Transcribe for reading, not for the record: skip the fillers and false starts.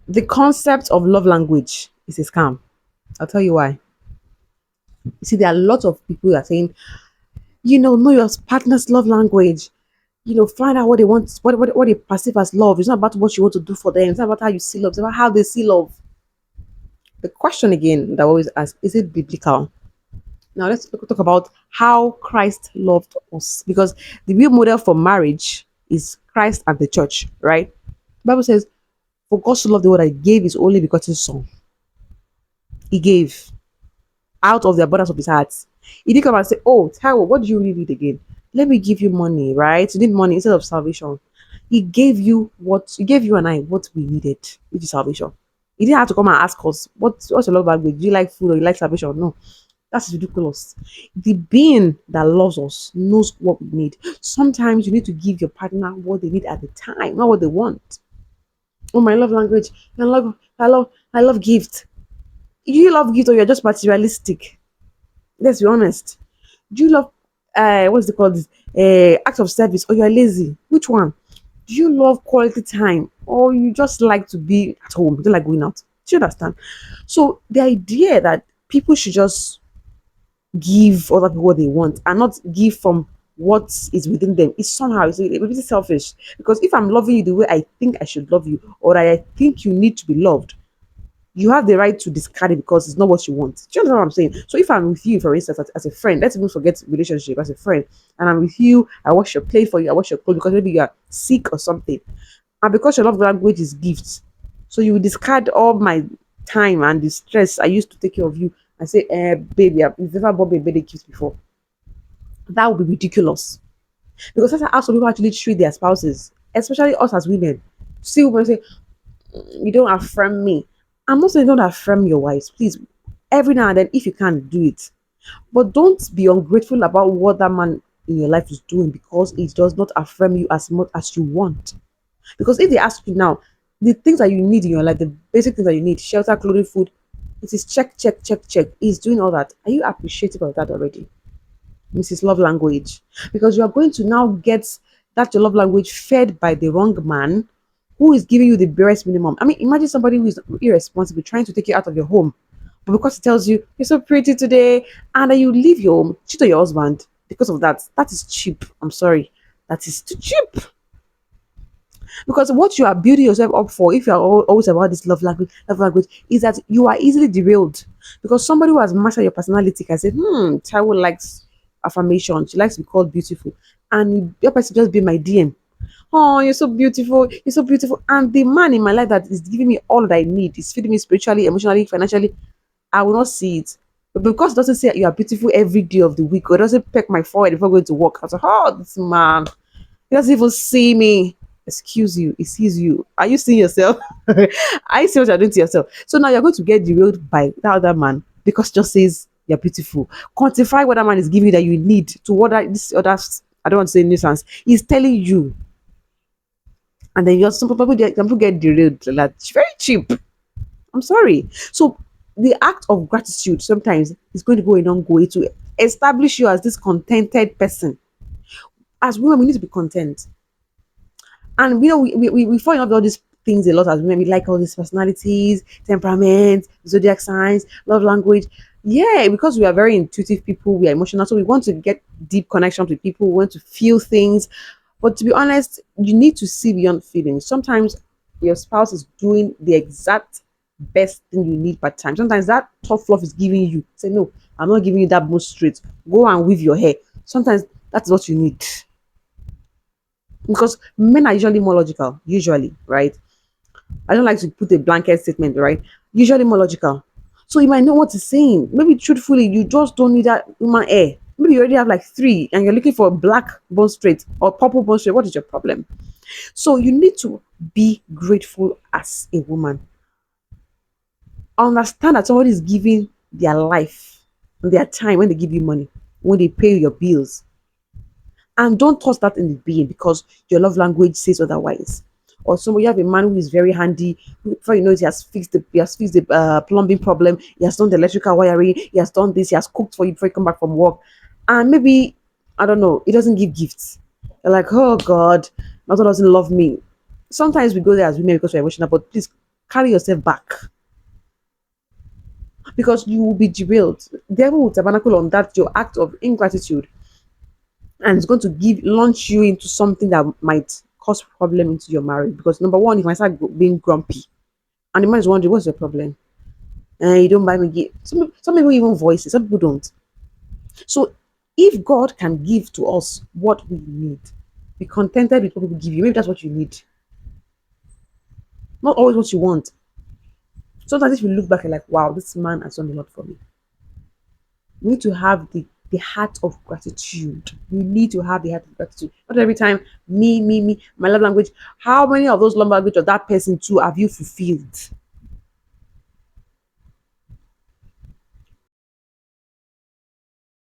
The concept of love language is a scam. I'll tell you why. You see, there are lots of people that are saying, know your partner's love language. Find out what they want, what they perceive as love. It's not about what you want to do for them. It's not about how you see love. It's about how they see love. The question again that I always ask, is it biblical? Now let's talk about how Christ loved us. Because the real model for marriage is Christ and the church, right? The Bible says, for God to love the world that he gave his only begotten son. He gave out of the abundance of his heart. He didn't come and say, oh, Taiwo, what do you really need again? Let me give you money, right? You need money instead of salvation. He gave you and I what we needed, which is salvation. He didn't have to come and ask us, what's your love language? Do you like food or you like salvation? No. That's ridiculous. The being that loves us knows what we need. Sometimes you need to give your partner what they need at the time, not what they want. Oh, my love language. I love gift. You love gift or you're just materialistic. Let's be honest. Do you love what's it called? This act of service or you're lazy? Which one? Do you love quality time or you just like to be at home? You don't like going out? Do you understand? So the idea that people should just give other people what they want and not give from what is within them is somehow it's a bit selfish. Because if I'm loving you the way I think I should love you or I think you need to be loved, you have the right to discard it because it's not what you want. Do you understand what I'm saying? So if I'm with you, for instance, as a friend, let's even forget relationship as a friend, and I'm with you, I wash your plate for you, I wash your clothes because maybe you are sick or something. And because your love language is gifts, so you will discard all my time and the stress I used to take care of you and say, baby, you've never bought me a birthday gift before. That would be ridiculous. Because that's how some people actually treat their spouses, especially us as women. See women say, you don't affirm me. I'm not saying don't affirm your wives, please. Every now and then, if you can, do it. But don't be ungrateful about what that man in your life is doing because it does not affirm you as much as you want. Because if they ask you now, the things that you need in your life, the basic things that you need, shelter, clothing, food, it is check, check, check, check. He's doing all that. Are you appreciative of that already? Mrs. Love Language. Because you are going to now get that your love language fed by the wrong man who is giving you the barest minimum. I mean, imagine somebody who is irresponsible trying to take you out of your home. But because he tells you, you're so pretty today, and then you leave your home, cheat on your husband because of that. That is cheap. I'm sorry. That is too cheap. Because what you are building yourself up for, if you are always about this love language, is that you are easily derailed. Because somebody who has mastered your personality can say, Taiwo likes affirmation. She likes to be called beautiful. And your person just be my DM. Oh, you're so beautiful. You're so beautiful. And the man in my life that is giving me all that I need, is feeding me spiritually, emotionally, financially, I will not see it. But because it doesn't say you are beautiful every day of the week, or it doesn't peck my forehead before going to work, I was like, oh, this man, he doesn't even see me. Excuse you, he sees you. Are you seeing yourself? I see what you're doing to yourself. So now you're going to get derailed by that other man because just says you're beautiful. Quantify what that man is giving you that you need to what this other, I don't want to say nuisance, he's telling you. And then some people get derailed like it's very cheap. I'm sorry. So the act of gratitude sometimes is going to go a long way to establish you as this contented person. As women, we need to be content. And we fall in love with all these things a lot as women. We like all these personalities, temperament, zodiac signs, love language. Yeah, because we are very intuitive people, we are emotional, so we want to get deep connections with people, we want to feel things. But to be honest, you need to see beyond feelings. Sometimes your spouse is doing the exact best thing you need per time. Sometimes that tough love is giving you. Say, no, I'm not giving you that most straight. Go and weave your hair. Sometimes that's what you need because men are usually more logical, usually, right? I don't like to put a blanket statement, right? Usually more logical. So you might know what he's saying. Maybe truthfully, you just don't need that human hair. Maybe you already have like three and you're looking for a black bone straight or purple bone straight. What is your problem? So you need to be grateful as a woman. Understand that somebody is giving their life, their time when they give you money, when they pay your bills, and don't toss that in the bin because your love language says otherwise. Or somebody you have a man who is very handy. Before you know it, he has fixed the plumbing problem. He has done the electrical wiring. He has done this. He has cooked for you before you come back from work. And maybe I don't know. He doesn't give gifts. You're like, oh God, my husband doesn't love me. Sometimes we go there as women because we're emotional, but please carry yourself back because you will be derailed. The devil will tabernacle on that your act of ingratitude and it's going to give launch you into something that might cause problem into your marriage because number one, you might start being grumpy and the man is wondering what's your problem. And you don't buy me gift. Some people even voice it, some people don't. So if God can give to us what we need, be contented with what people give you. Maybe that's what you need, not always what you want. Sometimes if you look back and like, wow, this man has done a lot for me. You need to have the heart of gratitude. You need to have the heart of gratitude. Not every time, me, my love language. How many of those love language of that person too have you fulfilled?